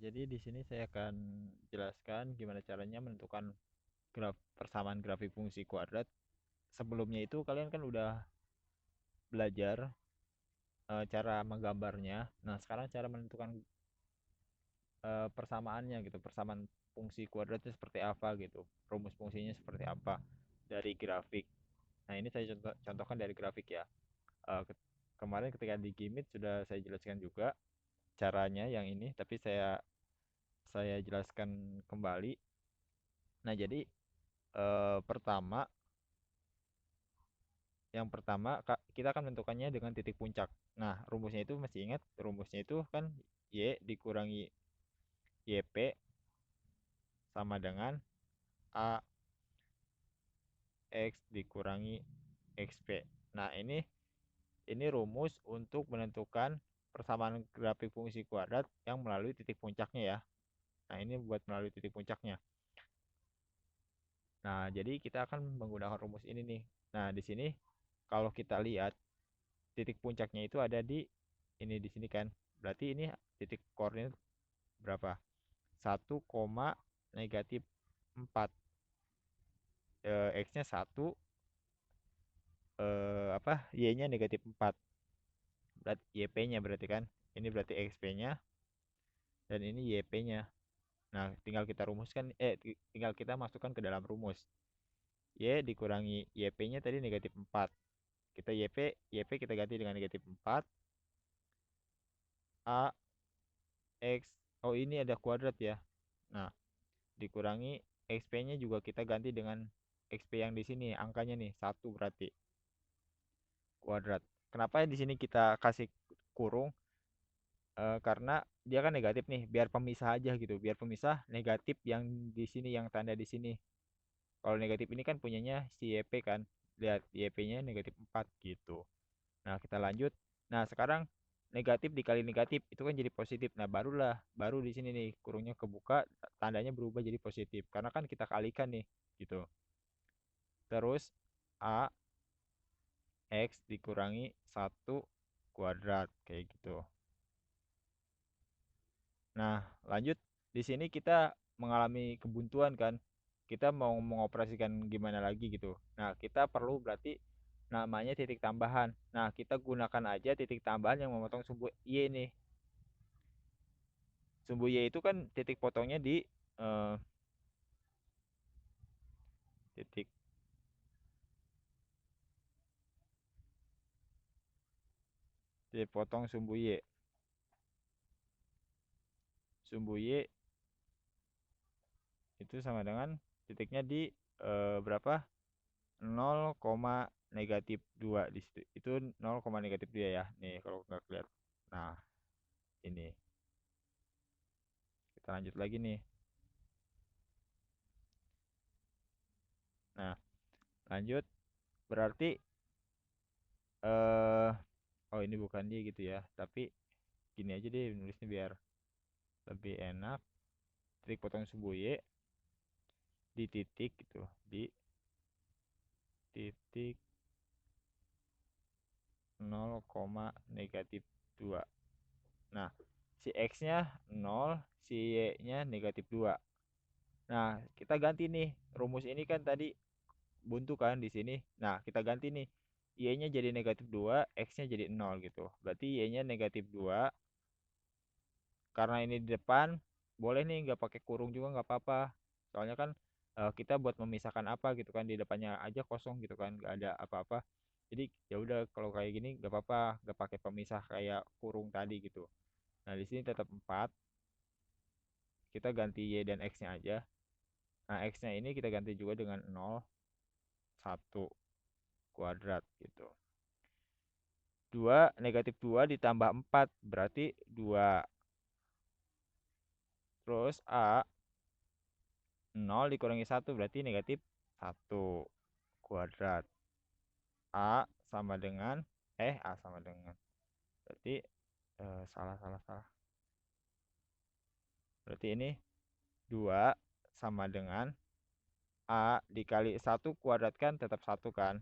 Jadi di sini saya akan jelaskan gimana caranya menentukan persamaan grafik fungsi kuadrat. Sebelumnya itu kalian kan udah belajar cara menggambarnya. Nah, sekarang cara menentukan persamaannya gitu. Persamaan fungsi kuadratnya seperti apa gitu. Rumus fungsinya seperti apa dari grafik. Nah, ini saya contohkan dari grafik ya. Eh, ke- Kemarin ketika di Gimit sudah saya jelaskan juga caranya yang ini, tapi saya jelaskan kembali. Nah, jadi pertama yang pertama kita akan menentukannya dengan titik puncak. Nah, rumusnya itu masih ingat, rumusnya itu kan Y dikurangi YP sama dengan AX dikurangi XP. Nah, ini rumus untuk menentukan persamaan grafik fungsi kuadrat yang melalui titik puncaknya ya. Nah, ini buat melalui titik puncaknya. Nah, jadi kita akan menggunakan rumus ini nih. Nah, di sini kalau kita lihat titik puncaknya itu ada di sini kan. Berarti ini titik koordinat berapa? 1,-4. X-nya 1, Y-nya -4. Berarti YP-nya berarti kan. Ini berarti XP-nya dan ini YP-nya. Nah, tinggal kita rumuskan tinggal kita masukkan ke dalam rumus. Y dikurangi YP-nya tadi -4. Kita YP kita ganti dengan -4. A X, oh ini ada kuadrat ya. Nah, dikurangi XP-nya juga kita ganti dengan XP yang di sini, angkanya nih, 1 berarti kuadrat. Kenapa di sini kita kasih kurung? Karena dia kan negatif nih, biar pemisah aja gitu, biar pemisah negatif yang di sini, yang tanda di sini. Kalau negatif ini kan punyanya si YP kan, lihat YP-nya -4 gitu. Nah, kita lanjut. Nah, sekarang negatif dikali negatif itu kan jadi positif. Nah, baru di sini nih kurungnya kebuka, tandanya berubah jadi positif karena kan kita kalikan nih gitu. Terus A X dikurangi 1 kuadrat kayak gitu. Nah, lanjut di sini kita mengalami kebuntuan kan. Kita mau mengoperasikan gimana lagi gitu. Nah, kita perlu berarti namanya titik tambahan. Nah, kita gunakan aja titik tambahan yang memotong sumbu Y nih. Sumbu Y itu kan titik potongnya di eh, titik titik potong sumbu Y. Sumbu Y itu sama dengan titiknya di berapa? 0,-2 di situ. Itu 0,-2 ya. Nih kalau nggak kelihatan. Nah, ini. Kita lanjut lagi nih. Nah, lanjut berarti eh oh ini bukan dia gitu ya. Tapi gini aja deh nulisnya biar lebih enak. Titik potong sumbu Y di titik gitu, di titik 0,-2. Nah, si X-nya 0, si Y-nya -2. Nah, kita ganti nih. Rumus ini kan tadi buntu kan di sini. Nah, kita ganti nih. Y-nya jadi -2, X-nya jadi 0 gitu. Berarti Y-nya -2. Karena ini di depan, boleh nih nggak pakai kurung juga nggak apa-apa. Soalnya kan kita buat memisahkan apa gitu kan, di depannya aja kosong gitu kan, nggak ada apa-apa. Jadi ya udah kalau kayak gini nggak apa-apa, nggak pakai pemisah kayak kurung tadi gitu. Nah, di sini tetap 4. Kita ganti Y dan X-nya aja. Nah, X-nya ini kita ganti juga dengan 0, 1 kuadrat gitu. 2 - 2 ditambah 4 berarti 2. Terus A 0 dikurangi 1 berarti -1 kuadrat. A sama dengan berarti salah salah salah. Berarti ini 2 sama dengan A dikali 1 kuadrat kan tetap 1 kan.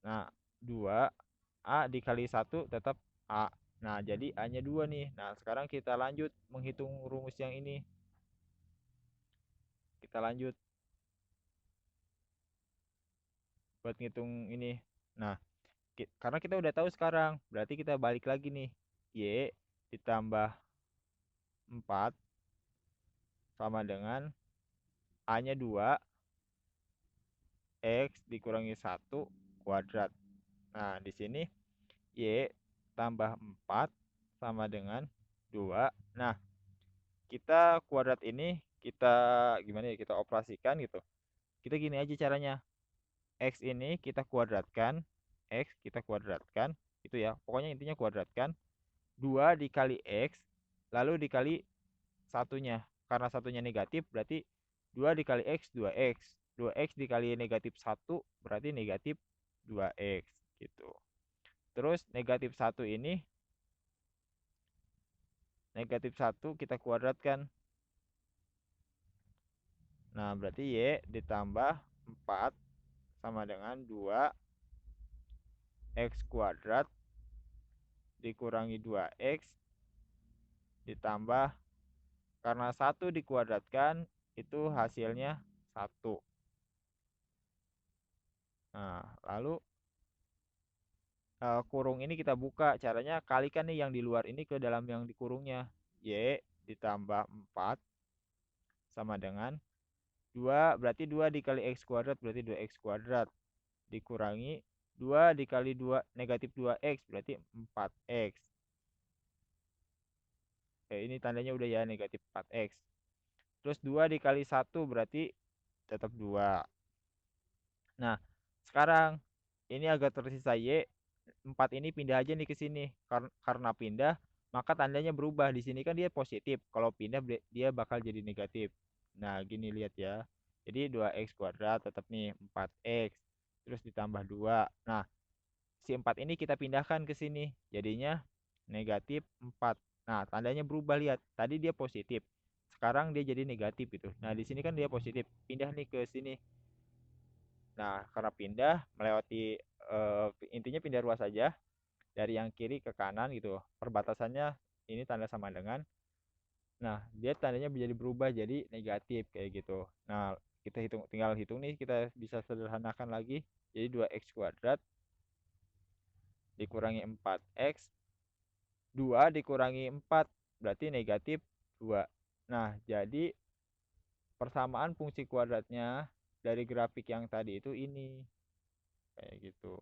Nah, 2 A dikali 1 tetap A. Nah, jadi A-nya 2 nih. Nah, sekarang kita lanjut menghitung rumus yang ini. Kita lanjut buat ngitung ini. Nah, karena kita udah tahu sekarang, berarti kita balik lagi nih. Y ditambah 4 sama dengan A-nya 2, X dikurangi 1 kuadrat. Nah, di sini Y tambah 4 sama dengan 2. Nah, kita kuadrat ini kita gimana ya, kita operasikan gitu. Kita gini aja caranya. X ini kita kuadratkan, X kita kuadratkan, itu ya. Pokoknya intinya kuadratkan. 2 dikali X, lalu dikali satunya. Karena satunya negatif, berarti 2 dikali X, 2X. 2X dikali negatif 1, berarti negatif 2X. Gitu. Terus negatif 1 ini, negatif 1 kita kuadratkan. Nah, berarti Y ditambah 4 sama dengan 2X kuadrat dikurangi 2X ditambah, karena 1 dikuadratkan itu hasilnya 1. Nah, lalu kurung ini kita buka. Caranya kalikan nih yang di luar ini ke dalam yang di kurungnya. Y ditambah 4 sama dengan 2, berarti 2 dikali X kuadrat berarti 2X kuadrat. Dikurangi 2 dikali 2 negatif 2X berarti 4X. Ini tandanya udah ya, negatif 4X. Terus 2 dikali 1 berarti tetap 2. Nah, sekarang ini agak tersisa Y. 4 ini pindah aja nih ke sini. Karena pindah, maka tandanya berubah. Di sini kan dia positif. Kalau pindah dia bakal jadi negatif. Nah, gini lihat ya. Jadi 2X kuadrat tetap nih 4X. Terus ditambah 2. Nah, si 4 ini kita pindahkan ke sini. Jadinya negatif 4. Nah, tandanya berubah, lihat. Tadi dia positif. Sekarang dia jadi negatif gitu. Nah, di sini kan dia positif. Pindah nih ke sini. Nah, karena pindah melewati intinya pindah ruas saja dari yang kiri ke kanan gitu. Perbatasannya ini tanda sama dengan. Nah, dia tandanya menjadi berubah jadi negatif kayak gitu. Nah, kita tinggal hitung nih, kita bisa sederhanakan lagi. Jadi 2X kuadrat dikurangi 4X, 2 dikurangi 4 berarti negatif 2. Nah, jadi persamaan fungsi kuadratnya dari grafik yang tadi itu ini kayak gitu.